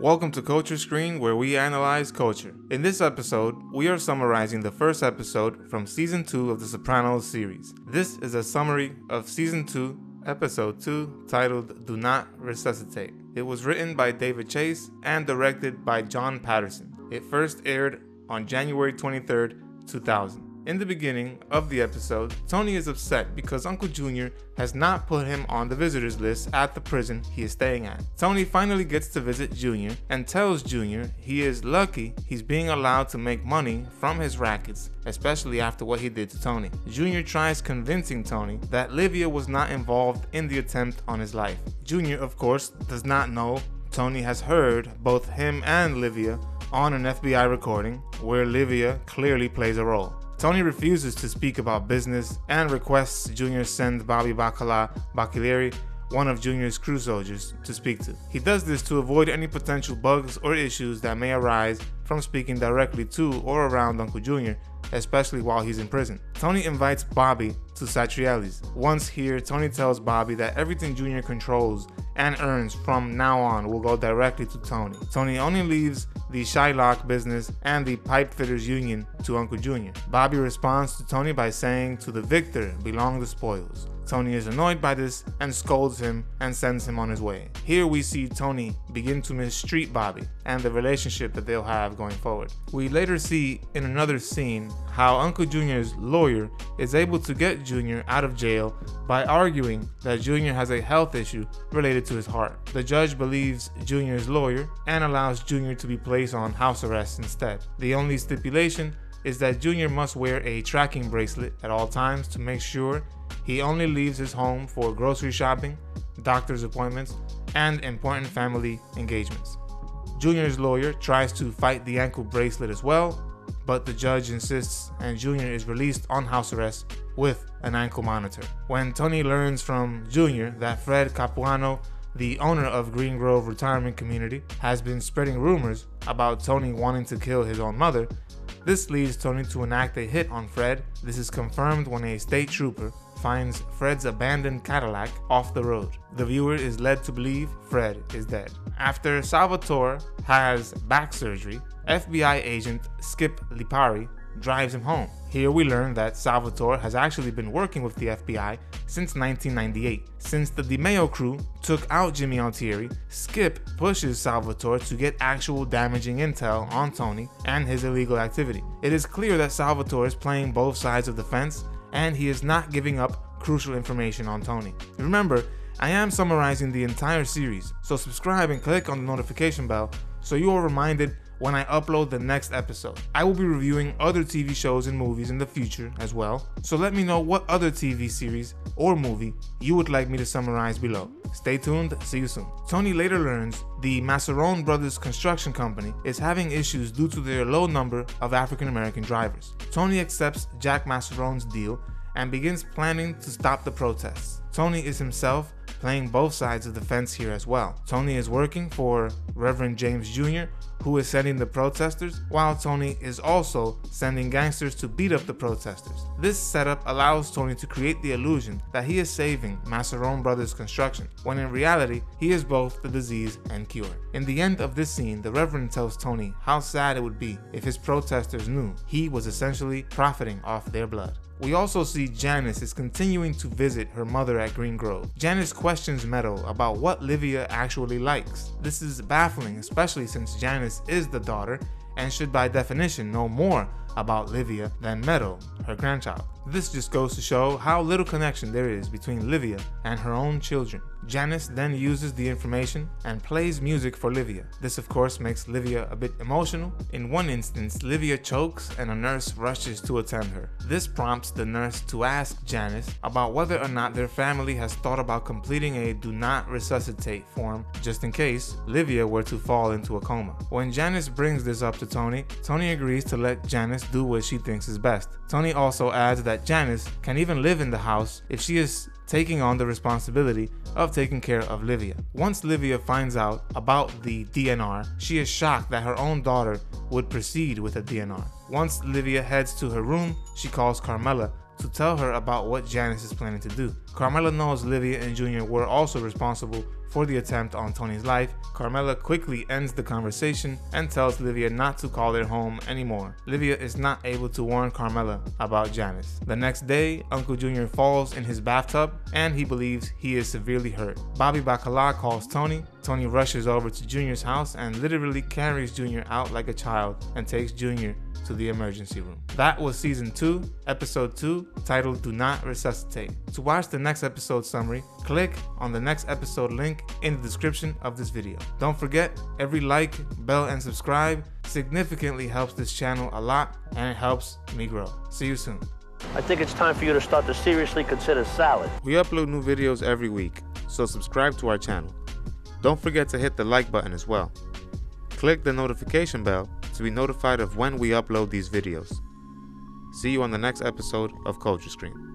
Welcome to Culture Screen, where we analyze culture. In this episode, we are summarizing the first episode from Season 2 of the Sopranos series. This is a summary of Season 2, Episode 2, titled Do Not Resuscitate. It was written by David Chase and directed by John Patterson. It first aired on January 23rd, 2000. In the beginning of the episode, Tony is upset because Uncle Junior has not put him on the visitors list at the prison he is staying at. Tony finally gets to visit Junior and tells Junior he is lucky he's being allowed to make money from his rackets, especially after what he did to Tony. Junior tries convincing Tony that Livia was not involved in the attempt on his life. Junior, of course, does not know Tony has heard both him and Livia on an FBI recording where Livia clearly plays a role. Tony refuses to speak about business and requests Junior send Bobby Bacalieri, one of Junior's crew soldiers, to speak to. He does this to avoid any potential bugs or issues that may arise from speaking directly to or around Uncle Junior, especially while he's in prison. Tony invites Bobby to Satrielli's. Once here, Tony tells Bobby that everything Junior controls and earns from now on will go directly to Tony. Tony only leaves the Shylock business and the pipe fitters union to Uncle Junior. Bobby responds to Tony by saying to the victor belong the spoils. Tony is annoyed by this and scolds him and sends him on his way. Here we see Tony begin to mistreat Bobby and the relationship that they'll have going forward. We later see in another scene how Uncle Junior's lawyer is able to get Junior out of jail by arguing that Junior has a health issue related to his heart. The judge believes Junior's lawyer and allows Junior to be placed on house arrest instead. The only stipulation is that Junior must wear a tracking bracelet at all times to make sure he only leaves his home for grocery shopping, doctor's appointments, and important family engagements. Junior's lawyer tries to fight the ankle bracelet as well, but the judge insists and Junior is released on house arrest with an ankle monitor. When Tony learns from Junior that Fred Capuano, the owner of Green Grove Retirement Community, has been spreading rumors about Tony wanting to kill his own mother, this leads Tony to enact a hit on Fred. This is confirmed when a state trooper finds Fred's abandoned Cadillac off the road. The viewer is led to believe Fred is dead. After Salvatore has back surgery, FBI agent Skip Lipari drives him home. Here we learn that Salvatore has actually been working with the FBI since 1998. Since the DiMeo crew took out Jimmy Altieri, Skip pushes Salvatore to get actual damaging intel on Tony and his illegal activity. It is clear that Salvatore is playing both sides of the fence and he is not giving up crucial information on Tony. Remember, I am summarizing the entire series, so subscribe and click on the notification bell so you are reminded when I upload the next episode. I will be reviewing other TV shows and movies in the future as well, so let me know what other TV series or movie you would like me to summarize below. Stay tuned, see you soon. Tony later learns the Masserone Brothers Construction Company is having issues due to their low number of African American drivers. Tony accepts Jack Masserone's deal and begins planning to stop the protests. Tony is himself playing both sides of the fence here as well. Tony is working for Reverend James Jr., who is sending the protesters, while Tony is also sending gangsters to beat up the protesters. This setup allows Tony to create the illusion that he is saving Masserone Brothers Construction, when in reality, he is both the disease and cure. In the end of this scene, the Reverend tells Tony how sad it would be if his protesters knew he was essentially profiting off their blood. We also see Janice is continuing to visit her mother at Green Grove. Janice questions Meadow about what Livia actually likes. This is baffling, especially since Janice is the daughter and should by definition know more about Livia than Meadow, her grandchild. This just goes to show how little connection there is between Livia and her own children. Janice then uses the information and plays music for Livia. This of course makes Livia a bit emotional. In one instance, Livia chokes and a nurse rushes to attend her. This prompts the nurse to ask Janice about whether or not their family has thought about completing a Do Not Resuscitate form just in case Livia were to fall into a coma. When Janice brings this up to Tony, Tony agrees to let Janice do what she thinks is best. Tony also adds that Janice can even live in the house if she is taking on the responsibility of taking care of Livia. Once Livia finds out about the DNR, she is shocked that her own daughter would proceed with a DNR. Once Livia heads to her room, she calls Carmela to tell her about what Janice is planning to do. Carmela knows Livia and Junior were also responsible for the attempt on Tony's life. Carmela quickly ends the conversation and tells Livia not to call their home anymore. Livia is not able to warn Carmela about Janice. The next day, Uncle Junior falls in his bathtub and he believes he is severely hurt. Bobby Bacala calls Tony. Tony rushes over to Junior's house and literally carries Junior out like a child and takes Junior to the emergency room. That was season 2, episode 2, titled Do Not Resuscitate. To watch the next episode summary, click on the next episode link in the description of this video. Don't forget, every like, bell, and subscribe significantly helps this channel a lot and it helps me grow. See you soon. I think it's time for you to start to seriously consider salad. We upload new videos every week, so subscribe to our channel. Don't forget to hit the like button as well. Click the notification bell to be notified of when we upload these videos. See you on the next episode of Culture Stream.